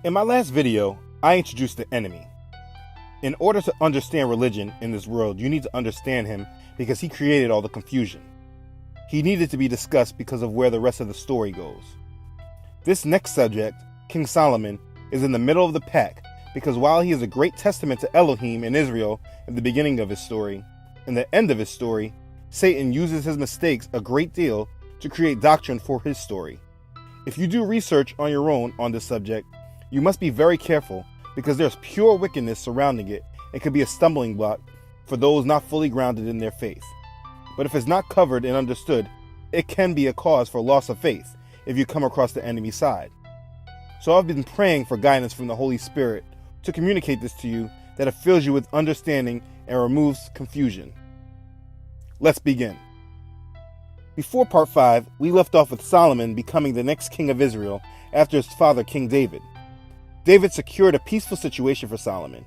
In my last video, I introduced the enemy. In order to understand religion in this world, you need to understand him because he created all the confusion. He needed to be discussed because of where the rest of the story goes. This next subject, King Solomon, is in the middle of the pack because while he is a great testament to Elohim and Israel in the beginning of his story, in the end of his story, Satan uses his mistakes a great deal to create doctrine for his story. If you do research on your own on this subject, you must be very careful because there's pure wickedness surrounding it and could be a stumbling block for those not fully grounded in their faith. But if it's not covered and understood, it can be a cause for loss of faith if you come across the enemy side. So I've been praying for guidance from the Holy Spirit to communicate this to you, that it fills you with understanding and removes confusion. Let's begin. Before part 5, we left off with Solomon becoming the next king of Israel after his father, King David. David secured a peaceful situation for Solomon.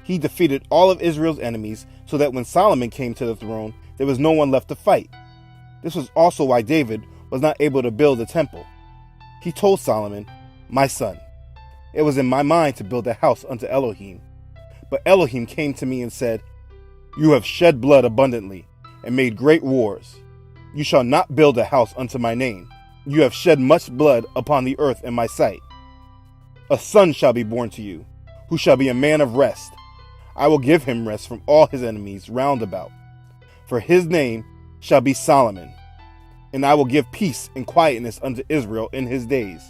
He defeated all of Israel's enemies so that when Solomon came to the throne, there was no one left to fight. This was also why David was not able to build a temple. He told Solomon, "My son, it was in my mind to build a house unto Elohim. But Elohim came to me and said, You have shed blood abundantly and made great wars. You shall not build a house unto my name. You have shed much blood upon the earth in my sight. A son shall be born to you, who shall be a man of rest. I will give him rest from all his enemies round about. For his name shall be Solomon, and I will give peace and quietness unto Israel in his days.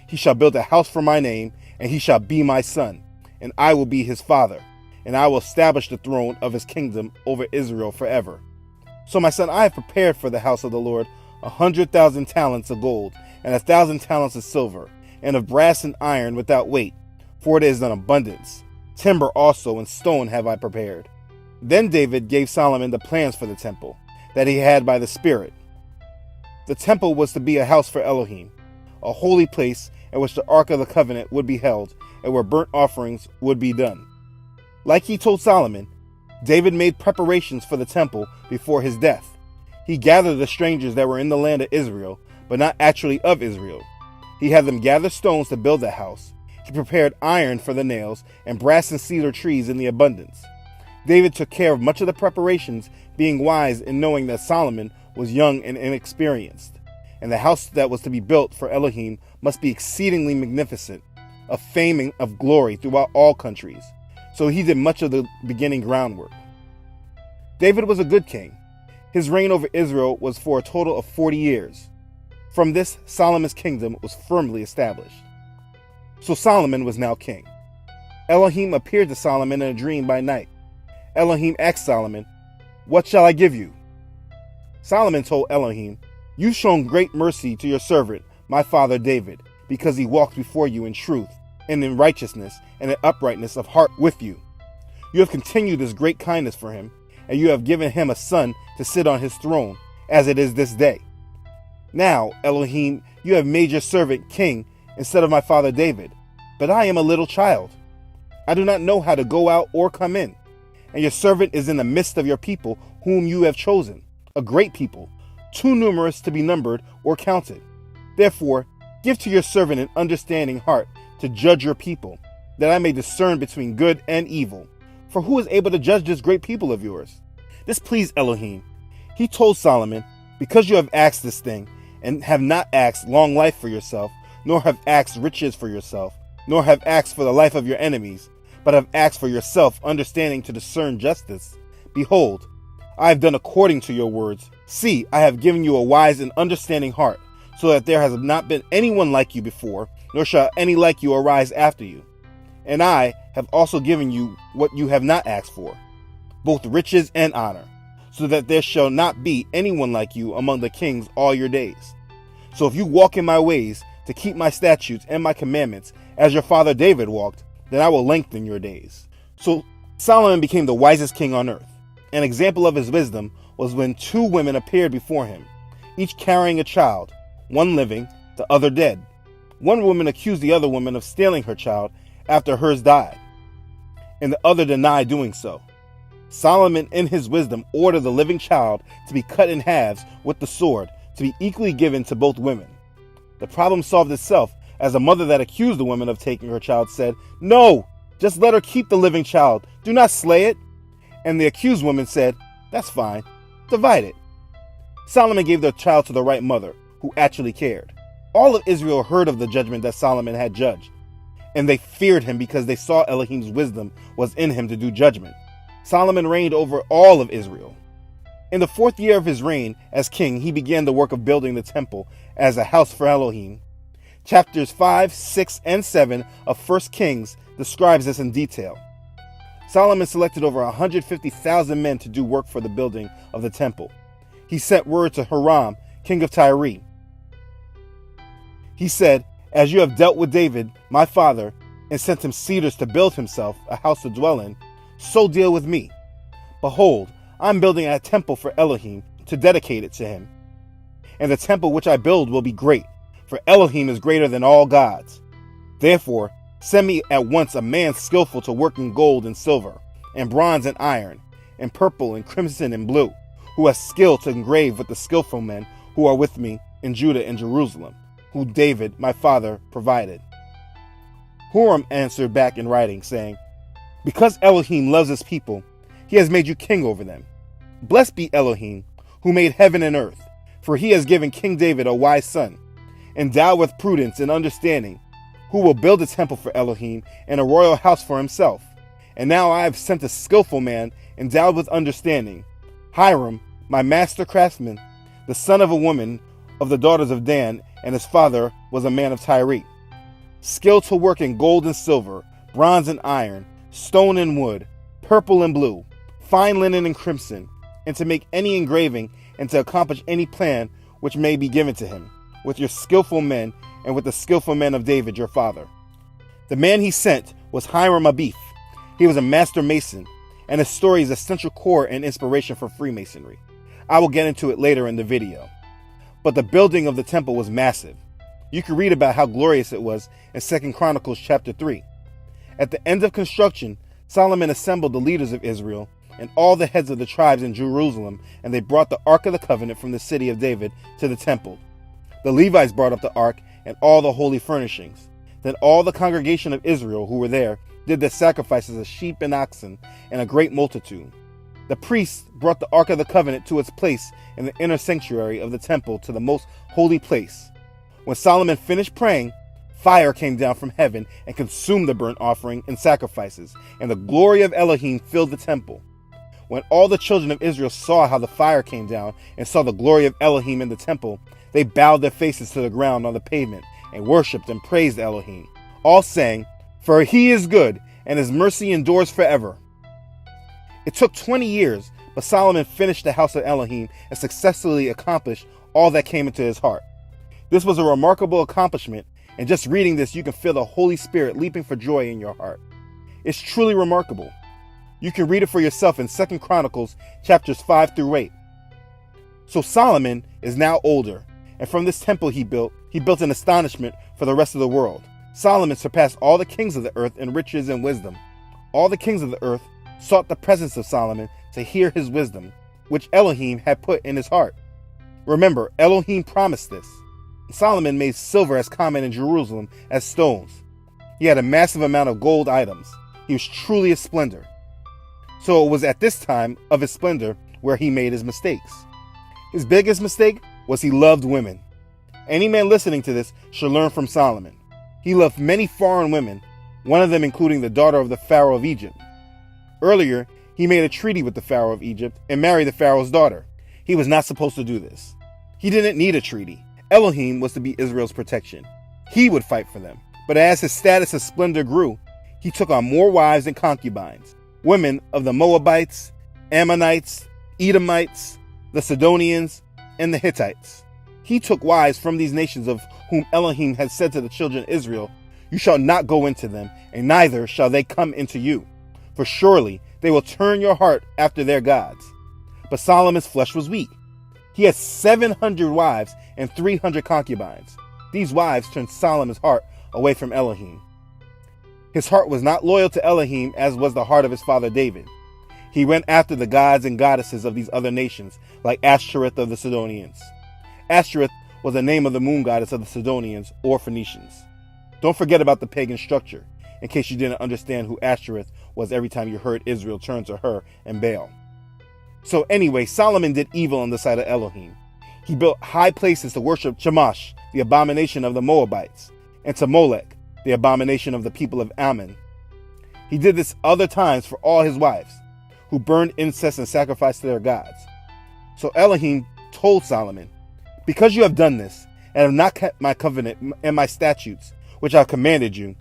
He shall build a house for my name, and he shall be my son, and I will be his father, and I will establish the throne of his kingdom over Israel forever. So my son, I have prepared for the house of the Lord 100,000 talents of gold, and 1,000 talents of silver, and of brass and iron without weight, for it is an abundance. Timber also and stone have I prepared." Then David gave Solomon the plans for the temple that he had by the Spirit. The temple was to be a house for Elohim, a holy place in which the Ark of the Covenant would be held and where burnt offerings would be done. Like he told Solomon, David made preparations for the temple before his death. He gathered the strangers that were in the land of Israel, but not actually of Israel. He had them gather stones to build the house. He prepared iron for the nails and brass and cedar trees in the abundance. David took care of much of the preparations, being wise in knowing that Solomon was young and inexperienced, and the house that was to be built for Elohim must be exceedingly magnificent, of fame and of glory throughout all countries. So he did much of the beginning groundwork. David was a good king. His reign over Israel was for a total of 40 years. From this, Solomon's kingdom was firmly established. So Solomon was now king. Elohim appeared to Solomon in a dream by night. Elohim asked Solomon, "What shall I give you?" Solomon told Elohim, "You've shown great mercy to your servant, my father David, because he walked before you in truth, and in righteousness, and in uprightness of heart with you. You have continued this great kindness for him, and you have given him a son to sit on his throne, as it is this day. Now, Elohim, you have made your servant king instead of my father David, but I am a little child. I do not know how to go out or come in, and your servant is in the midst of your people whom you have chosen, a great people, too numerous to be numbered or counted. Therefore, give to your servant an understanding heart to judge your people, that I may discern between good and evil. For who is able to judge this great people of yours?" This pleased Elohim. He told Solomon, "Because you have asked this thing, and have not asked long life for yourself, nor have asked riches for yourself, nor have asked for the life of your enemies, but have asked for yourself understanding to discern justice, behold, I have done according to your words. See, I have given you a wise and understanding heart, so that there has not been anyone like you before, nor shall any like you arise after you. And I have also given you what you have not asked for, both riches and honor, so that there shall not be anyone like you among the kings all your days. So if you walk in my ways to keep my statutes and my commandments, as your father David walked, then I will lengthen your days." So Solomon became the wisest king on earth. An example of his wisdom was when two women appeared before him, each carrying a child, one living, the other dead. One woman accused the other woman of stealing her child after hers died, and the other denied doing so. Solomon, in his wisdom, ordered the living child to be cut in halves with the sword, to be equally given to both women. The problem solved itself as a mother that accused the woman of taking her child said, "No, just let her keep the living child. Do not slay it." And the accused woman said, "That's fine. Divide it." Solomon gave the child to the right mother, who actually cared. All of Israel heard of the judgment that Solomon had judged, and they feared him because they saw Elohim's wisdom was in him to do judgment. Solomon reigned over all of Israel. In the 4th year of his reign as king, he began the work of building the temple as a house for Elohim. Chapters 5, 6, and 7 of 1 Kings describes this in detail. Solomon selected over 150,000 men to do work for the building of the temple. He sent word to Hiram, king of Tyre. He said, "As you have dealt with David, my father, and sent him cedars to build himself a house to dwell in, so deal with me. Behold, I'm building a temple for Elohim to dedicate it to him. And the temple which I build will be great, for Elohim is greater than all gods. Therefore, send me at once a man skillful to work in gold and silver, and bronze and iron, and purple and crimson and blue, who has skill to engrave with the skillful men who are with me in Judah and Jerusalem, who David, my father, provided." Huram answered back in writing, saying, "Because Elohim loves his people, he has made you king over them. Blessed be Elohim, who made heaven and earth, for he has given King David a wise son, endowed with prudence and understanding, who will build a temple for Elohim and a royal house for himself. And now I have sent a skillful man endowed with understanding, Hiram, my master craftsman, the son of a woman of the daughters of Dan, and his father was a man of Tyre. Skilled to work in gold and silver, bronze and iron, stone and wood, purple and blue, fine linen and crimson, and to make any engraving and to accomplish any plan which may be given to him, with your skillful men and with the skillful men of David your father." The man he sent was Hiram Abith. He was a master mason, and his story is a central core and inspiration for Freemasonry. I will get into it later in the video. But the building of the temple was massive. You can read about how glorious it was in 2 Chronicles chapter 3. At the end of construction, Solomon assembled the leaders of Israel and all the heads of the tribes in Jerusalem, and they brought the Ark of the Covenant from the city of David to the temple. The Levites brought up the Ark and all the holy furnishings. Then all the congregation of Israel who were there did their sacrifices of sheep and oxen and a great multitude. The priests brought the Ark of the Covenant to its place in the inner sanctuary of the temple to the most holy place. When Solomon finished praying, fire came down from heaven and consumed the burnt offering and sacrifices, and the glory of Elohim filled the temple. When all the children of Israel saw how the fire came down and saw the glory of Elohim in the temple, they bowed their faces to the ground on the pavement and worshipped and praised Elohim, all saying, "For he is good, and his mercy endures forever." It took 20 years, but Solomon finished the house of Elohim and successfully accomplished all that came into his heart. This was a remarkable accomplishment, and just reading this, you can feel the Holy Spirit leaping for joy in your heart. It's truly remarkable. You can read it for yourself in 2 Chronicles chapters 5 through 8. So Solomon is now older, and from this temple he built an astonishment for the rest of the world. Solomon surpassed all the kings of the earth in riches and wisdom. All the kings of the earth sought the presence of Solomon to hear his wisdom, which Elohim had put in his heart. Remember, Elohim promised this. Solomon made silver as common in Jerusalem as stones. He had a massive amount of gold items. He was truly a splendor. So it was at this time of his splendor where he made his mistakes. His biggest mistake was he loved women. Any man listening to this should learn from Solomon. He loved many foreign women, one of them including the daughter of the Pharaoh of Egypt. Earlier, he made a treaty with the Pharaoh of Egypt and married the Pharaoh's daughter. He was not supposed to do this. He didn't need a treaty. Elohim was to be Israel's protection. He would fight for them. But as his status of splendor grew, he took on more wives and concubines, women of the Moabites, Ammonites, Edomites, the Sidonians, and the Hittites. He took wives from these nations of whom Elohim had said to the children of Israel, "You shall not go into them, and neither shall they come into you. For surely they will turn your heart after their gods." But Solomon's flesh was weak. He had 700 wives and 300 concubines. These wives turned Solomon's heart away from Elohim. His heart was not loyal to Elohim as was the heart of his father David. He went after the gods and goddesses of these other nations, like Ashtoreth of the Sidonians. Ashtoreth was the name of the moon goddess of the Sidonians or Phoenicians. Don't forget about the pagan structure, in case you didn't understand who Ashtoreth was every time you heard Israel turn to her and Baal. So anyway, Solomon did evil on the side of Elohim. He built high places to worship Chemosh, the abomination of the Moabites, and to Molech, the abomination of the people of Ammon. He did this other times for all his wives, who burned incense and sacrificed to their gods. So Elohim told Solomon, "Because you have done this, and have not kept my covenant and my statutes, which I have commanded you,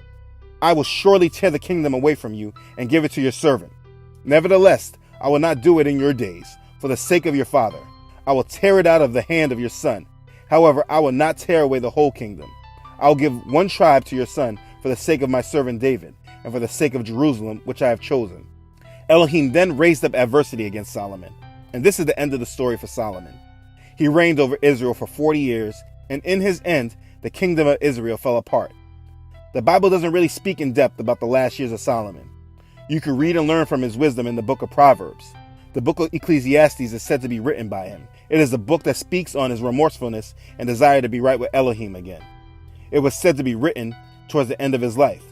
I will surely tear the kingdom away from you and give it to your servant. Nevertheless, I will not do it in your days, for the sake of your father. I will tear it out of the hand of your son. However, I will not tear away the whole kingdom. I will give one tribe to your son for the sake of my servant David, and for the sake of Jerusalem, which I have chosen." Elohim then raised up adversity against Solomon. And this is the end of the story for Solomon. He reigned over Israel for 40 years, and in his end, the kingdom of Israel fell apart. The Bible doesn't really speak in depth about the last years of Solomon. You can read and learn from his wisdom in the book of Proverbs. The book of Ecclesiastes is said to be written by him. It is a book that speaks on his remorsefulness and desire to be right with Elohim again. It was said to be written towards the end of his life.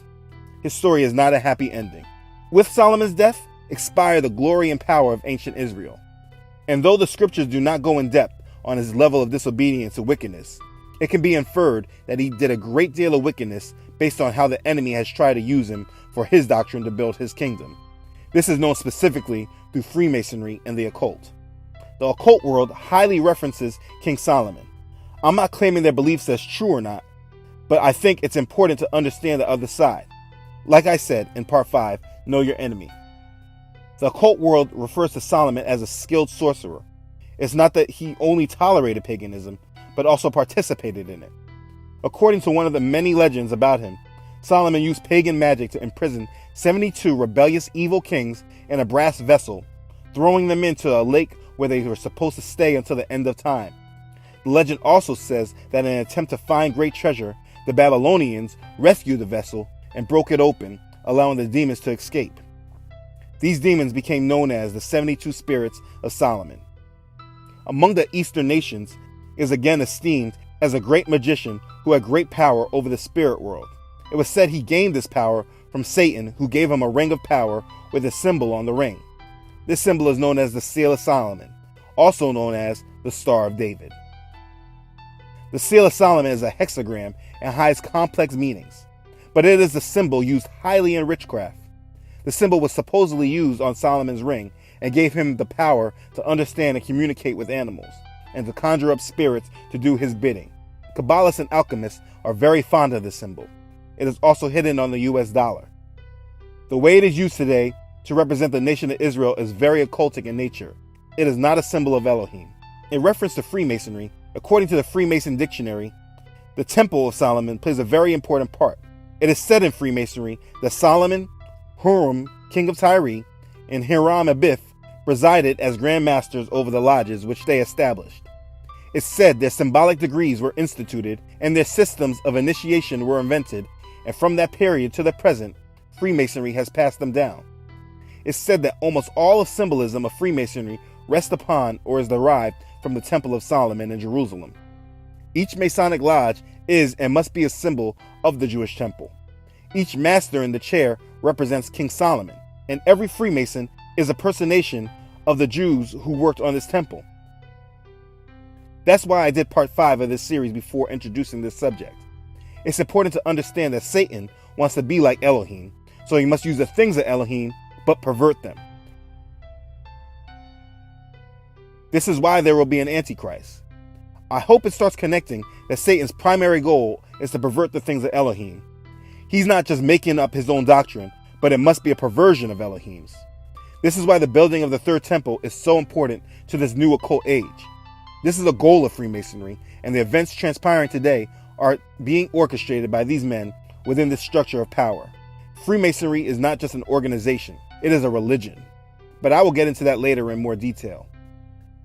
His story is not a happy ending. With Solomon's death, expired the glory and power of ancient Israel. And though the scriptures do not go in depth on his level of disobedience and wickedness, it can be inferred that he did a great deal of wickedness based on how the enemy has tried to use him for his doctrine to build his kingdom. This is known specifically through Freemasonry and the occult. The occult world highly references King Solomon. I'm not claiming their beliefs as true or not, but I think it's important to understand the other side. Like I said in part 5, Know Your Enemy. The occult world refers to Solomon as a skilled sorcerer. It's not that he only tolerated paganism, but also participated in it. According to one of the many legends about him, Solomon used pagan magic to imprison 72 rebellious evil kings in a brass vessel, throwing them into a lake where they were supposed to stay until the end of time. The legend also says that in an attempt to find great treasure, the Babylonians rescued the vessel and broke it open, allowing the demons to escape. These demons became known as the 72 spirits of Solomon. Among the Eastern nations is again esteemed as a great magician who had great power over the spirit world. It was said he gained this power from Satan, who gave him a ring of power with a symbol on the ring. This symbol is known as the Seal of Solomon, also known as the Star of David. The Seal of Solomon is a hexagram and hides complex meanings, but it is a symbol used highly in witchcraft. The symbol was supposedly used on Solomon's ring and gave him the power to understand and communicate with animals, and to conjure up spirits to do his bidding. Kabbalists and alchemists are very fond of this symbol. It is also hidden on the US dollar. The way it is used today to represent the nation of Israel is very occultic in nature. It is not a symbol of Elohim. In reference to Freemasonry, according to the Freemason Dictionary, the Temple of Solomon plays a very important part. It is said in Freemasonry that Solomon, Huram, king of Tyre, and Hiram Abith resided as grand masters over the lodges which they established. It's said their symbolic degrees were instituted and their systems of initiation were invented, and from that period to the present, Freemasonry has passed them down. It's said that almost all of symbolism of Freemasonry rests upon or is derived from the Temple of Solomon in Jerusalem. Each Masonic lodge is and must be a symbol of the Jewish temple. Each master in the chair represents King Solomon, and every Freemason is a personation of the Jews who worked on this temple. That's why I did part 5 of this series before introducing this subject. It's important to understand that Satan wants to be like Elohim, so he must use the things of Elohim, but pervert them. This is why there will be an Antichrist. I hope it starts connecting that Satan's primary goal is to pervert the things of Elohim. He's not just making up his own doctrine, but it must be a perversion of Elohim's. This is why the building of the third temple is so important to this new occult age. This is the goal of Freemasonry, and the events transpiring today are being orchestrated by these men within this structure of power. Freemasonry is not just an organization, it is a religion. But I will get into that later in more detail.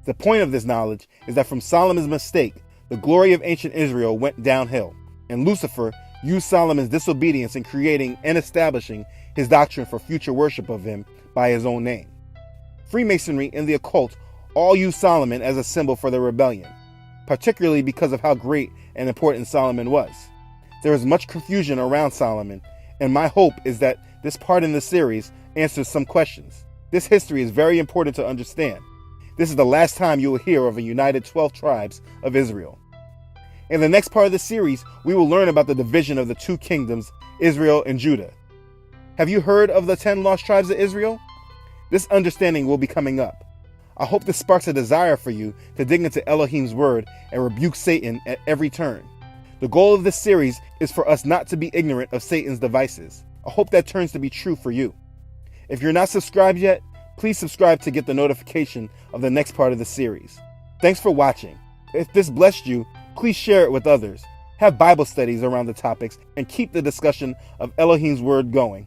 The point of this knowledge is that from Solomon's mistake, the glory of ancient Israel went downhill, and Lucifer used Solomon's disobedience in creating and establishing his doctrine for future worship of him by his own name. Freemasonry and the occult all use Solomon as a symbol for their rebellion, particularly because of how great and important Solomon was. There is much confusion around Solomon, and my hope is that this part in the series answers some questions. This history is very important to understand. This is the last time you will hear of a united 12 tribes of Israel. In the next part of the series, we will learn about the division of the two kingdoms, Israel and Judah. Have you heard of the 10 lost tribes of Israel? This understanding will be coming up. I hope this sparks a desire for you to dig into Elohim's word and rebuke Satan at every turn. The goal of this series is for us not to be ignorant of Satan's devices. I hope that turns to be true for you. If you're not subscribed yet, please subscribe to get the notification of the next part of the series. Thanks for watching. If this blessed you, please share it with others. Have Bible studies around the topics and keep the discussion of Elohim's word going.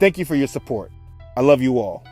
Thank you for your support. I love you all.